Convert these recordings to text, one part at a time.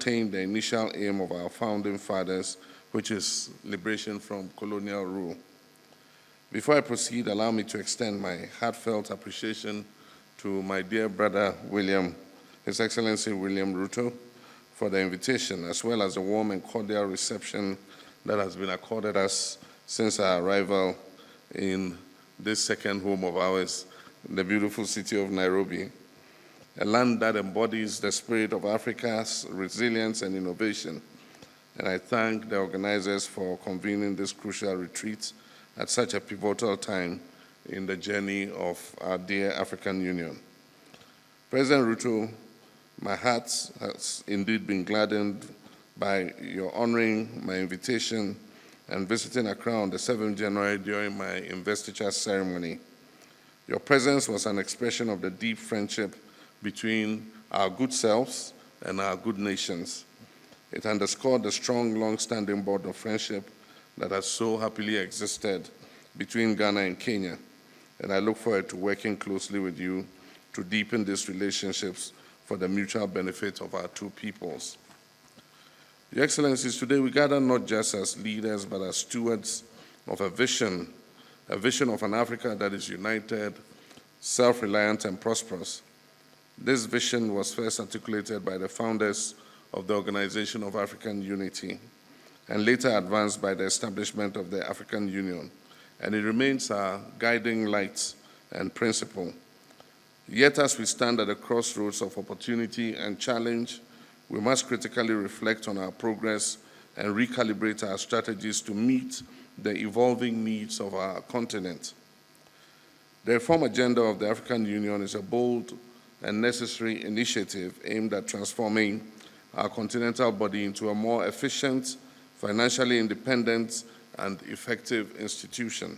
attain the initial aim of our founding fathers, which is liberation from colonial rule. Before I proceed, allow me to extend my heartfelt appreciation to my dear brother William, His Excellency William Ruto, for the invitation, as well as the warm and cordial reception that has been accorded us since our arrival in this second home of ours, the beautiful city of Nairobi, a land that embodies the spirit of Africa's resilience and innovation. And I thank the organizers for convening this crucial retreat at such a pivotal time in the journey of our dear African Union. President Ruto, my heart has indeed been gladdened by your honoring my invitation and visiting Accra on the 7th January during my investiture ceremony. Your presence was an expression of the deep friendship between our good selves and our good nations. It underscored the strong, long-standing bond of friendship that has so happily existed between Ghana and Kenya, and I look forward to working closely with you to deepen these relationships for the mutual benefit of our two peoples. Your Excellencies, today we gather not just as leaders, but as stewards of a vision of an Africa that is united, self-reliant, and prosperous. This vision was first articulated by the founders of the Organization of African Unity, and later advanced by the establishment of the African Union, and it remains our guiding light and principle. Yet as we stand at the crossroads of opportunity and challenge, we must critically reflect on our progress and recalibrate our strategies to meet the evolving needs of our continent. The reform agenda of the African Union is a bold and necessary initiative aimed at transforming our continental body into a more efficient, financially independent, and effective institution.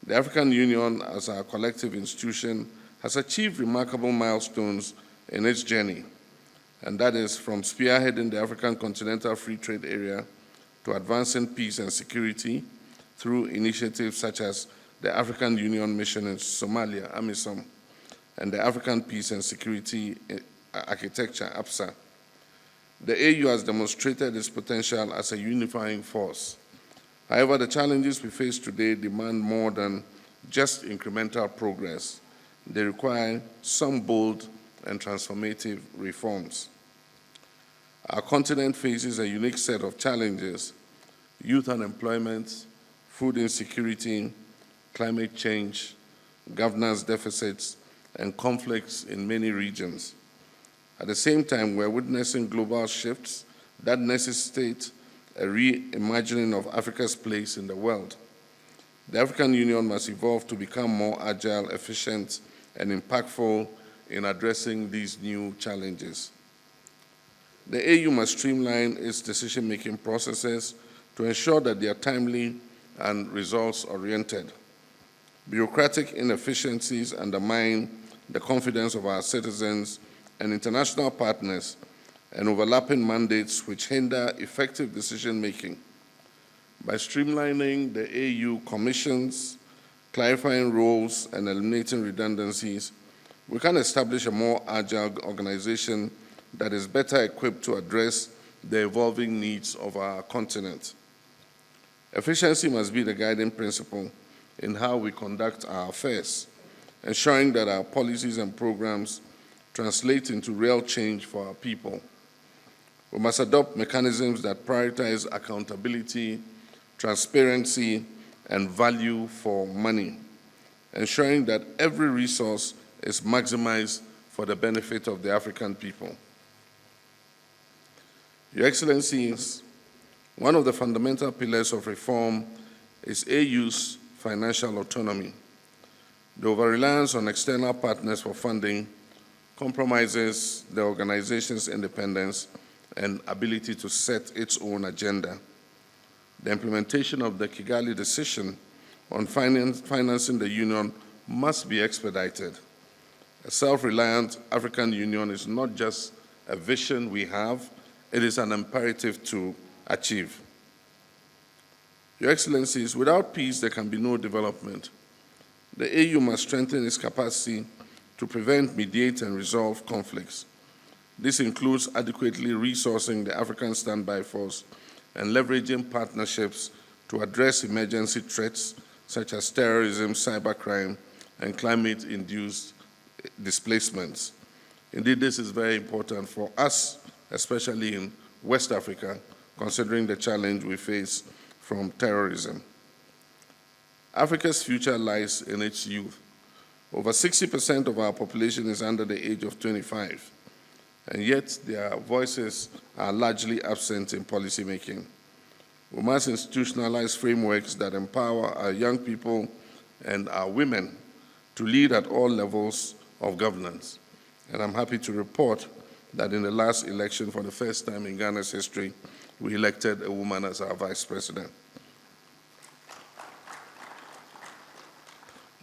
The African Union, as our collective institution, has achieved remarkable milestones in its journey, and that is from spearheading the African Continental Free Trade Area to advancing peace and security through initiatives such as the African Union Mission in Somalia, AMISOM, and the African Peace and Security Architecture, APSA. The AU has demonstrated its potential as a unifying force. However, the challenges we face today demand more than just incremental progress. They require some bold and transformative reforms. Our continent faces a unique set of challenges: youth unemployment, food insecurity, climate change, governance deficits, and conflicts in many regions. At the same time, we're witnessing global shifts that necessitate a reimagining of Africa's place in the world. The African Union must evolve to become more agile, efficient, and impactful in addressing these new challenges. The AU must streamline its decision-making processes to ensure that they are timely and results-oriented. Bureaucratic inefficiencies undermine the confidence of our citizens and international partners, and overlapping mandates which hinder effective decision-making. By streamlining the AU commissions, clarifying roles, and eliminating redundancies, we can establish a more agile organization that is better equipped to address the evolving needs of our continent. Efficiency must be the guiding principle in how we conduct our affairs, ensuring that our policies and programs translate into real change for our people. We must adopt mechanisms that prioritize accountability, transparency, and value for money, ensuring that every resource is maximized for the benefit of the African people. Your Excellencies, one of the fundamental pillars of reform is AU's financial autonomy. The over-reliance on external partners for funding compromises the organization's independence and ability to set its own agenda. The implementation of the Kigali decision on financing the Union must be expedited. A self-reliant African Union is not just a vision we have, it is an imperative to achieve. Your Excellencies, without peace there can be no development. The AU must strengthen its capacity to prevent, mediate, and resolve conflicts. This includes adequately resourcing the African Standby Force and leveraging partnerships to address emergency threats such as terrorism, cybercrime, and climate-induced displacements. Indeed, this is very important for us, especially in West Africa, considering the challenge we face from terrorism. Africa's future lies in its youth. Over 60% of our population is under the age of 25, and yet their voices are largely absent in policymaking. We must institutionalize frameworks that empower our young people and our women to lead at all levels of governance. And I'm happy to report that in the last election, for the first time in Ghana's history, we elected a woman as our vice president.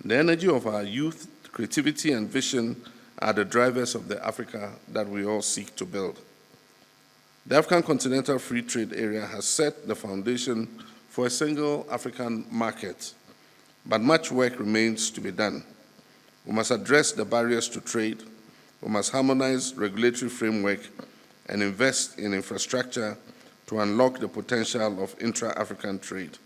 The energy of our youth, creativity, and vision are the drivers of the Africa that we all seek to build. The African Continental Free Trade Area has set the foundation for a single African market, but much work remains to be done. We must address the barriers to trade, we must harmonize regulatory framework and invest in infrastructure to unlock the potential of intra-African trade.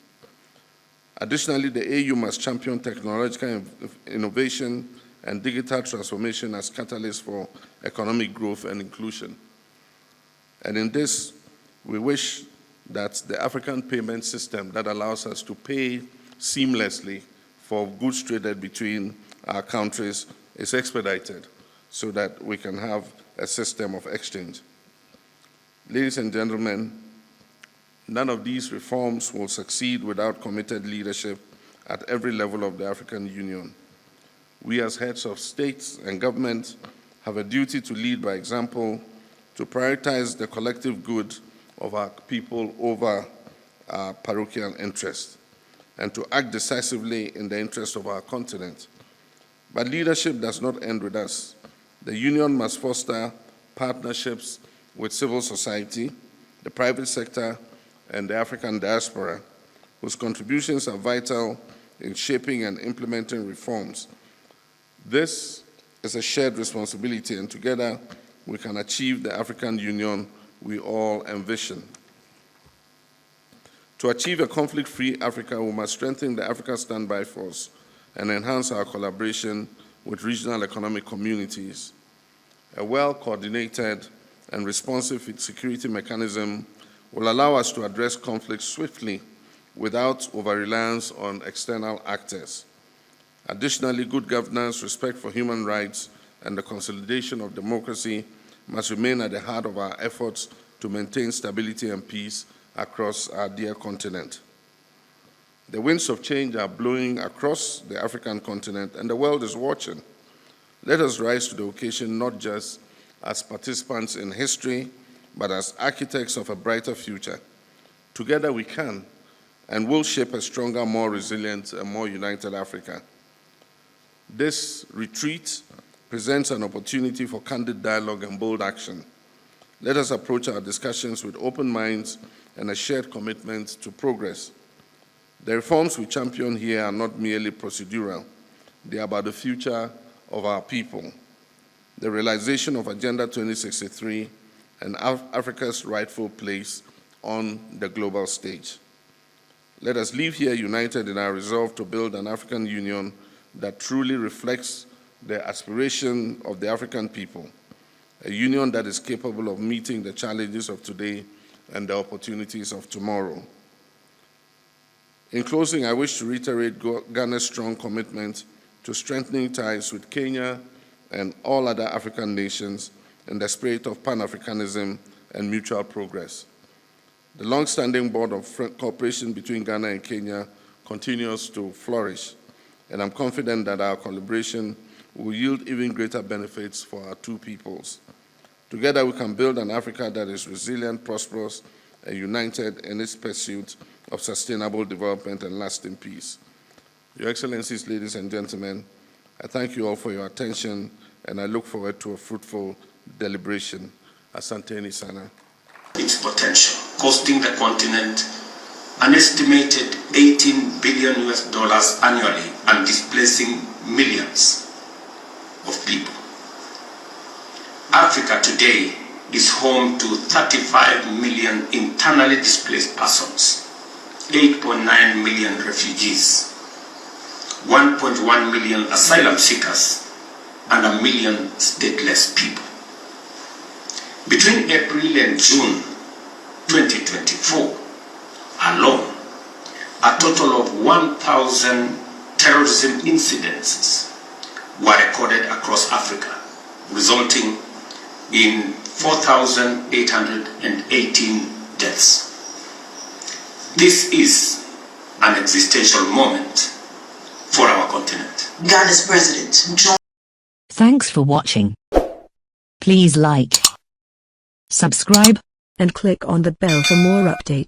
Additionally, the AU must champion technological innovation and digital transformation as catalysts for economic growth and inclusion. And in this, we wish that the African payment system that allows us to pay seamlessly for goods traded between our countries is expedited so that we can have a system of exchange. Ladies and gentlemen, none of these reforms will succeed without committed leadership at every level of the African Union. We as heads of states and government have a duty to lead by example, to prioritize the collective good of our people over our parochial interests, and to act decisively in the interest of our continent. But leadership does not end with us. The Union must foster partnerships with civil society, the private sector, and the African diaspora, whose contributions are vital in shaping and implementing reforms. This is a shared responsibility, and together we can achieve the African Union we all envision. To achieve a conflict-free Africa, we must strengthen the African Standby Force and enhance our collaboration with regional economic communities. A well-coordinated and responsive security mechanism will allow us to address conflicts swiftly without over-reliance on external actors. Additionally, good governance, respect for human rights, and the consolidation of democracy must remain at the heart of our efforts to maintain stability and peace across our dear continent. The winds of change are blowing across the African continent, and the world is watching. Let us rise to the occasion not just as participants in history, but as architects of a brighter future. Together we can and will shape a stronger, more resilient, and more united Africa. This retreat presents an opportunity for candid dialogue and bold action. Let us approach our discussions with open minds and a shared commitment to progress. The reforms we champion here are not merely procedural. They are about the future of our people, the realization of Agenda 2063, and Africa's rightful place on the global stage. Let us leave here united in our resolve to build an African Union that truly reflects the aspiration of the African people, a union that is capable of meeting the challenges of today and the opportunities of tomorrow. In closing, I wish to reiterate Ghana's strong commitment to strengthening ties with Kenya and all other African nations in the spirit of Pan-Africanism and mutual progress. The long-standing board of cooperation between Ghana and Kenya continues to flourish, and I'm confident that our collaboration will yield even greater benefits for our two peoples. Together, we can build an Africa that is resilient, prosperous, and united in its pursuit of sustainable development and lasting peace. Your Excellencies, ladies and gentlemen, I thank you all for your attention, and I look forward to a fruitful deliberation. Asante Sana. Its potential, costing the continent an estimated $18 billion annually and displacing millions of people. Africa today is home to 35 million internally displaced persons, 8.9 million refugees, 1.1 million asylum seekers, and 1 million stateless people. Between April and June 2024 alone, a total of 1,000 terrorism incidents were recorded across Africa, resulting in 4,818 deaths. This is an existential moment for our continent. Ghana's president, John. Thanks for watching. Please like, subscribe, and click on the bell for more updates.